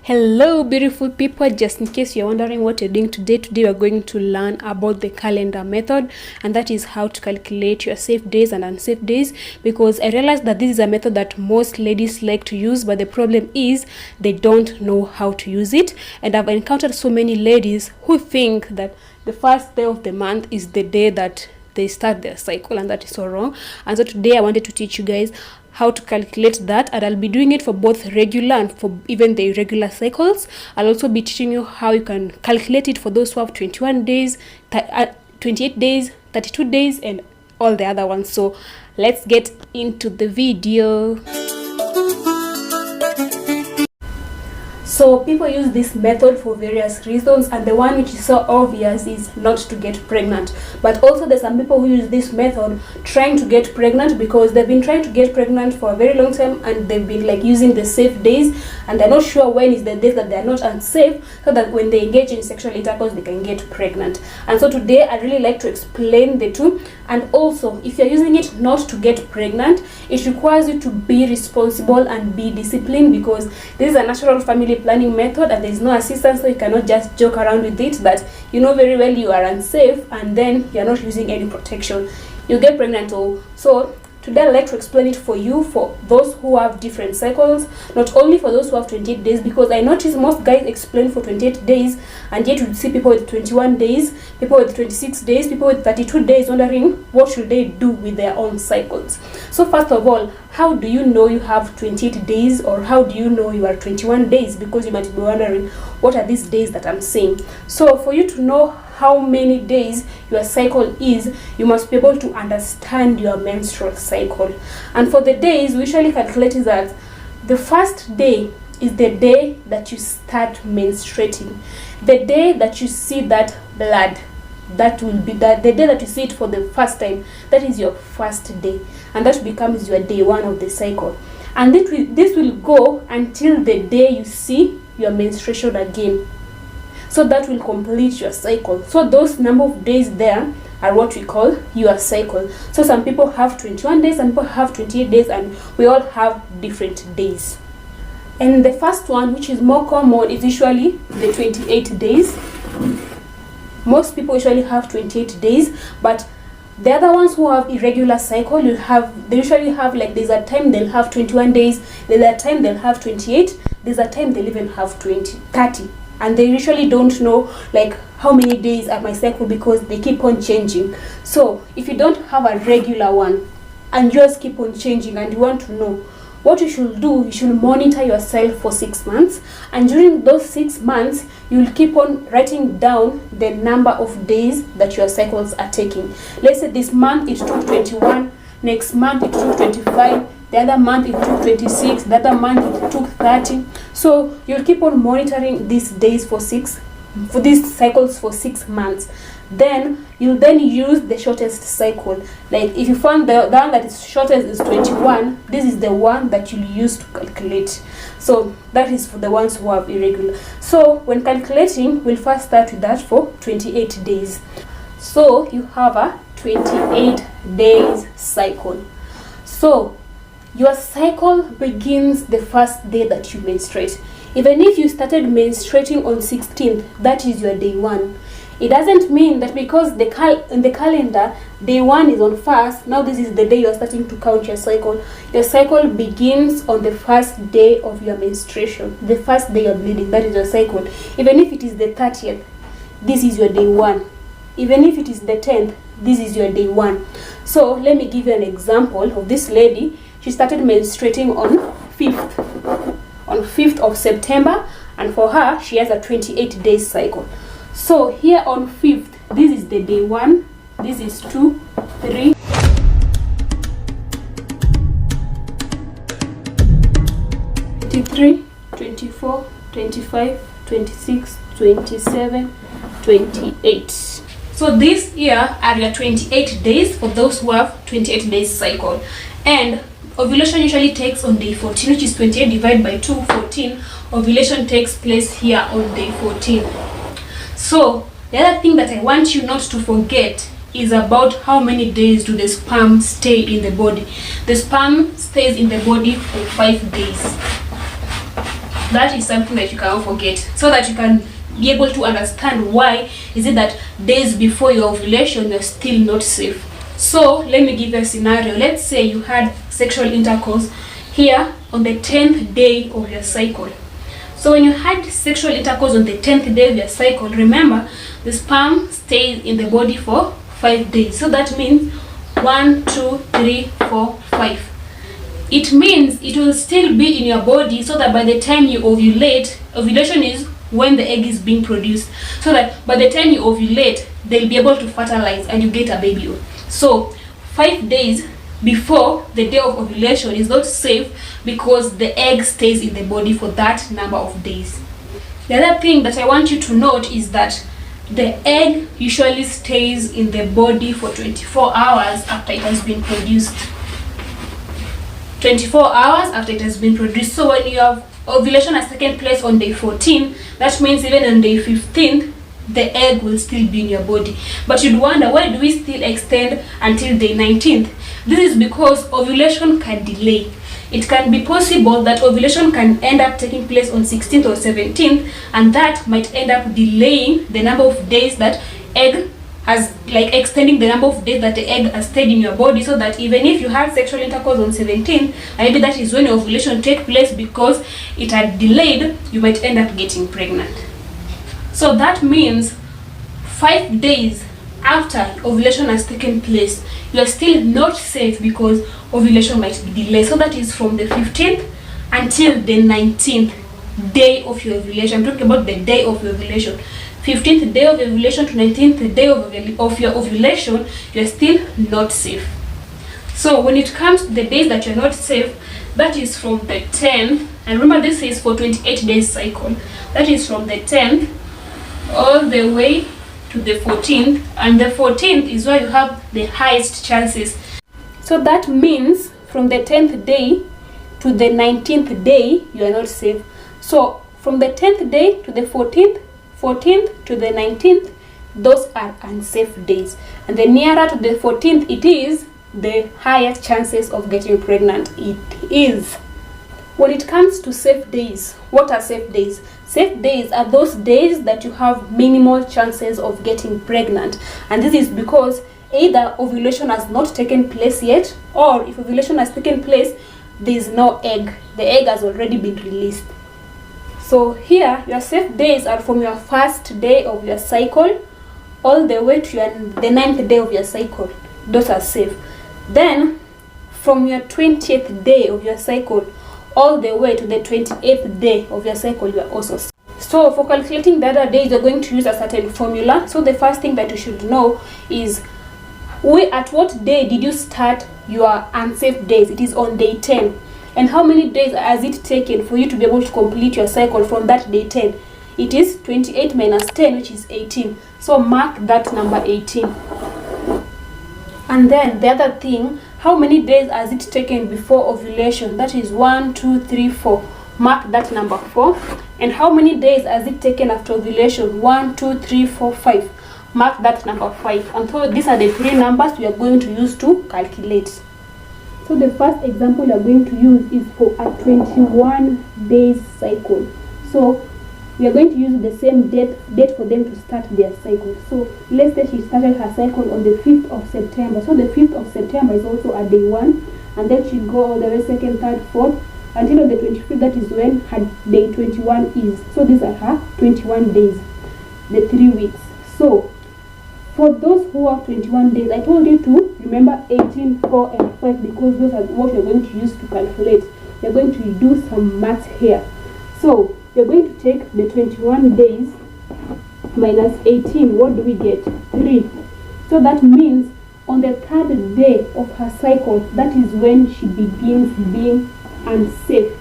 Hello beautiful people, just in case you're wondering what you're doing today we're going to learn about the calendar method, and that is how to calculate your safe days and unsafe days, because I realized that this is a method that most ladies like to use, but the problem is they don't know how to use it. And I've encountered so many ladies who think that the first day of the month is the day that they start their cycle, and that is so wrong. And so today I wanted to teach you guys how to calculate that, and I'll be doing it for both regular and for even the irregular cycles. I'll also be teaching you how you can calculate it for those who have 21 days, 28 days, 32 days, and all the other ones. So let's get into the video. So people use this method for various reasons, and the one which is so obvious is not to get pregnant. But also there's some people who use this method trying to get pregnant because they've been trying to get pregnant for a very long time, and they've been like using the safe days, and they're not sure when is the days that they're not unsafe, so that when they engage in sexual intercourse they can get pregnant. And so today I really like to explain the two. And also, if you're using it not to get pregnant, it requires you to be responsible and be disciplined, because this is a natural family planning method and there is no assistance, so you cannot just joke around with it that you know very well you are unsafe and then you're not using any protection. You get pregnant. So today I'd like to explain it for you, for those who have different cycles, not only for those who have 28 days, because I notice most guys explain for 28 days, and yet you see people with 21 days, people with 26 days, people with 32 days wondering what should they do with their own cycles. So first of all, how do you know you have 28 days, or how do you know you are 21 days? Because you might be wondering, what are these days that I'm saying? So for you to know how many days your cycle is, you must be able to understand your menstrual cycle. And for the days, we usually calculate is that the first day is the day that you start menstruating, the day that you see that blood. That will be the day that you see it for the first time. That is your first day, and that becomes your day one of the cycle. And this will go until the day you see your menstruation again. So that will complete your cycle. So those number of days there are what we call your cycle. So some people have 21 days, some people have 28 days, and we all have different days. And the first one, which is more common, is usually the 28 days. Most people usually have 28 days, but the other ones who have irregular cycle, they usually have, like, there's a time they'll have 21 days, there's a time they'll have 28, there's a time they'll even have 30. And they usually don't know like how many days are my cycle, because they keep on changing. So if you don't have a regular one and yours keep on changing and you want to know, what you should do, you should monitor yourself for 6 months, and during those 6 months you'll keep on writing down the number of days that your cycles are taking. Let's say this month it took 21, next month it took 25, the other month it took 26, the other month it took 30. So you'll keep on monitoring these days for these cycles for 6 months. Then you'll then use the shortest cycle. Like if you found the one that is shortest is 21, this is the one that you'll use to calculate. So that is for the ones who have irregular. So when calculating, we'll first start with that for 28 days. So you have a 28 days cycle. So your cycle begins the first day that you menstruate. Even if you started menstruating on 16th, that is your day one. It doesn't mean that because in the calendar day one is on 1st, now this is the day you're starting to count your cycle. Your cycle begins on the first day of your menstruation, the first day you're bleeding. That is your cycle. Even if it is the 30th, this is your day one. Even if it is the 10th, this is your day one. So let me give you an example of this lady. She started menstruating on 5th of September, and for her she has a 28 days cycle. So here on 5th, this is the day one, this is 2, 3, 23, 24, 25, 26, 27, 28. So this here are your 28 days for those who have 28 days cycle. And ovulation usually takes on day 14, which is 28 divided by 2, 14. Ovulation takes place here on day 14. So the other thing that I want you not to forget is about how many days do the sperm stay in the body. The sperm stays in the body for 5 days. That is something that you cannot forget, so that you can be able to understand why is it that days before your ovulation you're still not safe. So let me give you a scenario. Let's say you had sexual intercourse here on the 10th day of your cycle. So when you had sexual intercourse on the 10th day of your cycle, remember the sperm stays in the body for 5 days. So that means 1, 2, 3, 4, 5. It means it will still be in your body, so that by the time you ovulate, ovulation is when the egg is being produced, so that by the time you ovulate, they'll be able to fertilize and you get a baby. So 5 days before the day of ovulation is not safe, because the egg stays in the body for that number of days. The other thing that I want you to note is that the egg usually stays in the body for 24 hours after it has been produced. 24 hours after it has been produced. So when you have ovulation has taken place on day 14, that means even on day 15, the egg will still be in your body. But you'd wonder, why do we still extend until day 19th? This is because ovulation can delay. It can be possible that ovulation can end up taking place on 16th or 17th, and that might end up delaying the number of days that egg has, like extending the number of days that the egg has stayed in your body, so that even if you had sexual intercourse on 17th, maybe that is when your ovulation take place, because it had delayed, you might end up getting pregnant. So that means 5 days after ovulation has taken place, you are still not safe, because ovulation might be delayed. So that is from the 15th until the 19th day of your ovulation. I'm talking about the day of your ovulation. 15th day of ovulation to 19th day of your ovulation, you're still not safe. So when it comes to the days that you're not safe, that is from the 10th, and remember this is for 28 days cycle, that is from the 10th all the way to the 14th, and the 14th is where you have the highest chances. So that means from the 10th day to the 19th day, you are not safe. So from the 10th day to the 14th to the 19th, those are unsafe days. And the nearer to the 14th it is, the higher chances of getting pregnant it is. When it comes to safe days, what are safe days? Safe days are those days that you have minimal chances of getting pregnant. And this is because either ovulation has not taken place yet, or if ovulation has taken place, there is no egg. The egg has already been released. So here, your safe days are from your first day of your cycle all the way to the 9th day of your cycle. Those are safe. Then, from your 20th day of your cycle all the way to the 28th day of your cycle, you are also safe. So for calculating the other days, you're going to use a certain formula. So the first thing that you should know is, at what day did you start your unsafe days? It is on day 10. And how many days has it taken for you to be able to complete your cycle from that day 10? It is 28 minus 10, which is 18. So mark that number 18. And then the other thing, how many days has it taken before ovulation? That is 1, 2, 3, 4. Mark that number 4. And how many days has it taken after ovulation? 1, 2, 3, 4, 5. Mark that number 5. And so these are the 3 numbers we are going to use to calculate. So the first example we are going to use is for a 21 days cycle. So we are going to use the same date for them to start their cycle. So let's say she started her cycle on the 5th of September. So the 5th of September is also a day 1, and then she go all the way 2nd, 3rd, 4th until on the 25th. That is when her day 21 is. So these are her 21 days, the 3 weeks. So for those who have 21 days, I told you to remember 18, 4, and 5, because those are what you're going to use to calculate. You're going to do some math here. So you're going to take the 21 days minus 18. What do we get? 3. So that means on the 3rd day of her cycle, that is when she begins being unsafe.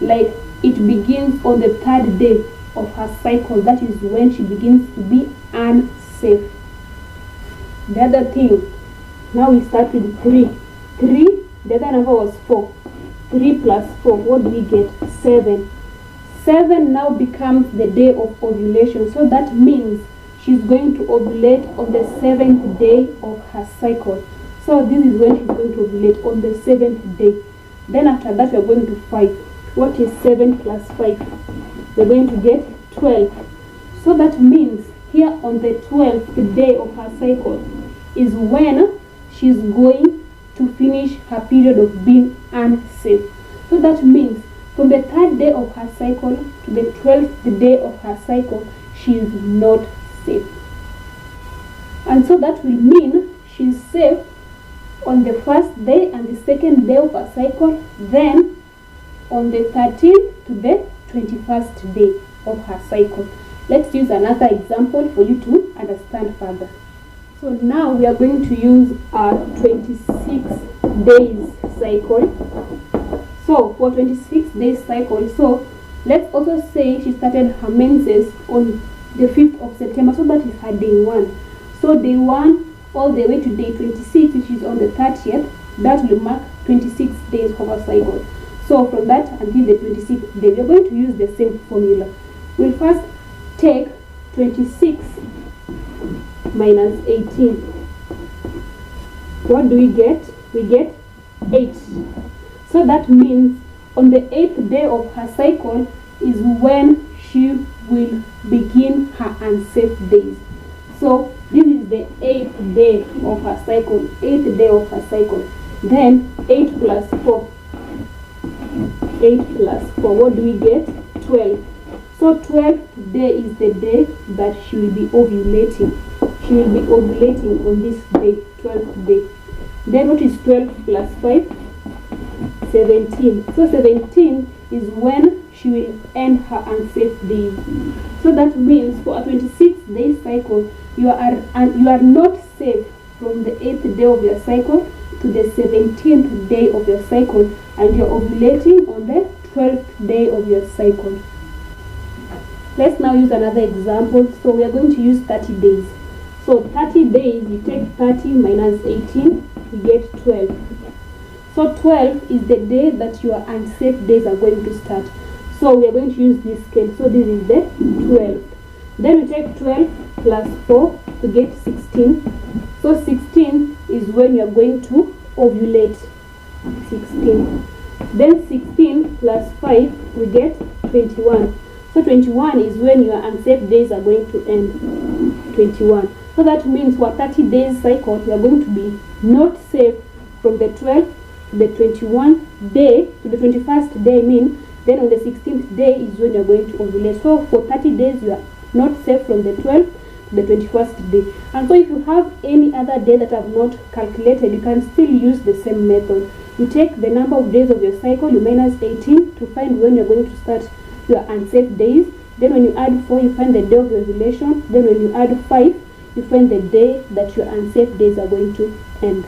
Like, it begins on the 3rd day of her cycle. That is when she begins to be unsafe. The other thing, now we start with 3. 3, the other number was 4. 3 plus 4, what do we get? 7. 7 now becomes the day of ovulation. So that means she's going to ovulate on the 7th day of her cycle. So this is when she's going to ovulate, on the 7th day. Then after that, we're going to 5. what is 7 plus 5? We're going to get 12. So that means here on the 12th day of her cycle is when she's going to finish her period of being unsafe. So that means from the 3rd day of her cycle to the 12th day of her cycle, she is not safe. And so that will mean she's safe on the 1st day and the 2nd day of her cycle, then on the 13th to the 21st day of her cycle. Let's use another example for you to understand further. So now we are going to use our 26 days cycle. So for 26 days cycle, so let's also say she started her menses on the 5th of September, so that is her day 1. So day 1 all the way to day 26, which is on the 30th, that will mark 26 days of her cycle. So from that until the 26th day, we are going to use the same formula. We'll first take 26 minus 18. What do we get? We get 8. So that means on the 8th day of her cycle is when she will begin her unsafe days. So this is the 8th day of her cycle. 8th day of her cycle. Then 8 plus 4. 8 plus 4. What do we get? 12. So 12th day is the day that she will be ovulating. She will be ovulating on this day, 12th day. Then what is 12 plus 5? 17. So 17 is when she will end her unsafe days. So that means for a 26-day cycle, you are not safe from the 8th day of your cycle to the 17th day of your cycle, and you're ovulating on the 12th day of your cycle. Let's now use another example. So we are going to use 30 days. So 30 days, you take 30 minus 18, you get 12. So 12 is the day that your unsafe days are going to start. So we are going to use this scale. So this is the 12. Then we take 12 plus 4 to get 16. So 16 is when you are going to ovulate. 16. Then 16 plus 5, we get 21. So 21 is when your unsafe days are going to end. 21. So that means for 30 days cycle, you are going to be not safe from the 12th to the 21st day to the 21st day. Then on the 16th day is when you are going to ovulate. So for 30 days, you are not safe from the 12th to the 21st day. And so if you have any other day that I have not calculated, you can still use the same method. You take the number of days of your cycle, you minus 18 to find when you are going to start your unsafe days. Then when you add 4, you find the day of your ovulation. Then when you add 5, you find the day that your unsafe days are going to end.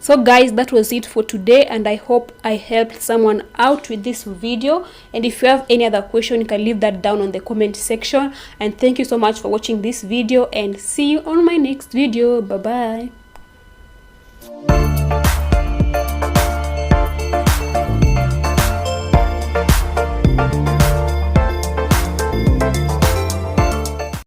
So guys, that was it for today, and I hope I helped someone out with this video. And if you have any other question, you can leave that down on the comment section. And thank you so much for watching this video, and see you on my next video. Bye bye.